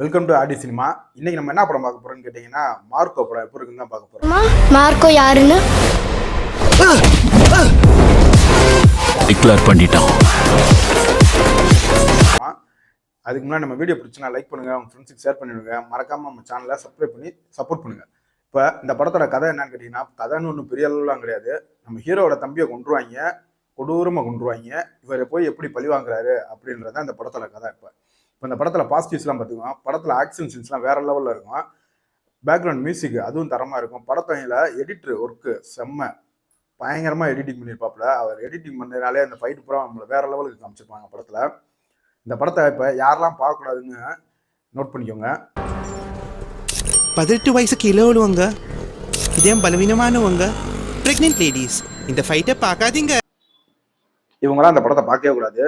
Welcome to Aadi cinema. இன்னைக்கு நம்ம என்ன படம் பார்க்க போறோம்னு கேட்டீங்கன்னா, மார்க்கோ படம் எப்படி இருக்குன்னு தான் பார்க்க போறோம். மார்க்கோ யாருன்னு டிக்ளேர் பண்ணிட்டான். அதுக்கு முன்னாடி நம்ம வீடியோ பிடிச்சுன்னா லைக் பண்ணுங்க, உங்க ஃப்ரெண்ட்ஸுக்கு ஷேர் பண்ணிடுங்க, மறக்காம நம்ம சேனலை சப்ஸ்கிரைப் பண்ணி சப்போர்ட் பண்ணுங்க. இப்போ இந்த படத்தோட கதை என்னன்னு கேட்டீங்கன்னா, கதைன்னு ஒன்றும் பெரிய அளவுலாம் கிடையாது. நம்ம ஹீரோவோட தம்பியை கொண்டுருவாங்க, கொடூரமாக கொண்டுருவாங்க. இவர் போய் எப்படி பழி வாங்குறாரு அப்படின்றத அந்த படத்தோட கதை. இப்போ இந்த படத்தில் பாசிட்டிவ்ஸ்லாம் பார்த்துக்குவோம். படத்தில் ஆக்ஷன் சீன்ஸ்லாம் வேற லெவலில் இருக்கும். பேக்ரவுண்ட் மியூசிக் அதுவும் தரமாக இருக்கும். படத்தையில் எடிட்டர் ஒர்க்கு செம்ம பயங்கரமாக எடிட்டிங் பண்ணியிருப்பாப்புல. அவர் எடிட்டிங் பண்ணதுனாலே அந்த ஃபைட் பூரா நம்மளை வேற லெவலுக்கு காமிச்சிருப்பாங்க படத்தில். இந்த படத்தை இப்போ யாரெல்லாம் பார்க்கக்கூடாதுன்னு நோட் பண்ணிக்கோங்க. 18 வயசு கீழே உள்ளவங்க, இதயம் பலவீனமானவங்க, பிரெக்னென்ட் லேடிஸ் இந்த ஃபைட்டை பார்க்காதீங்க. இவங்களாம் அந்த படத்தை பார்க்கவே கூடாது.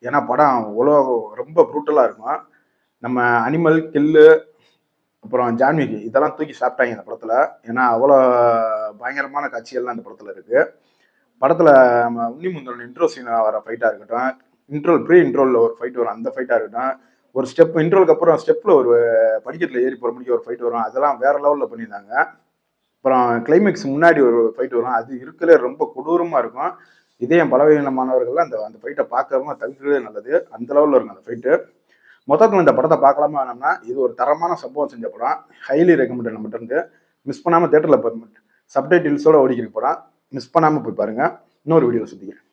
ஏன்னா படம் ரொம்ப ப்ரூட்டலாக இருக்கும். நம்ம அனிமல் கில்லு அப்புறம் ஜான்விக்கு இதெல்லாம் தூக்கி சாப்பிட்டாங்க இந்த படத்தில். ஏன்னா அவ்வளோ பயங்கரமான காட்சிகள்லாம் அந்த படத்தில் இருக்குது. படத்தில் நம்ம உன்னிமுந்தன் இன்ட்ரோ சீனாக வர ஃபைட்டாக இருக்கட்டும், ப்ரீ இன்ட்ரோவில் ஒரு ஃபைட் வரும், அந்த ஃபைட்டாக இருக்கட்டும், ஒரு ஸ்டெப் இன்ட்ரோலுக்கு அப்புறம் ஸ்டெப்பில் ஒரு படிக்கட்டில் ஏறி போகிற முடிக்க ஒரு ஃபைட் வரும், அதெல்லாம் வேறு லெவலில் பண்ணியிருந்தாங்க. அப்புறம் கிளைமேக்ஸ் முன்னாடி ஒரு ஃபைட் வரும், அது இருக்கலே ரொம்ப கொடூரமாக இருக்கும். இதயம் பலவீனமானவர்கள் அந்த ஃபைட்டை பார்க்கறவங்க தவிர்க்கிறதே நல்லது. அந்த லெவலில் இருக்கும் அந்த ஃபைட்டு. மொத்தத்தில் இந்த படத்தை பார்க்கலாமா வேணாம்னா, இது ஒரு தரமான சம்பவம் செஞ்ச படம். ஹைலி ரெக்கமெண்டட் நம்மகிட்ட இருந்து. மிஸ் பண்ணாமல் தேட்டரில் சப்டைட்டில்ஸோட ஓடிக்கிற படம். மிஸ் பண்ணாமல் போய் பாருங்கள். இன்னொரு வீடியோவில் சுற்றிக்கிறேன்.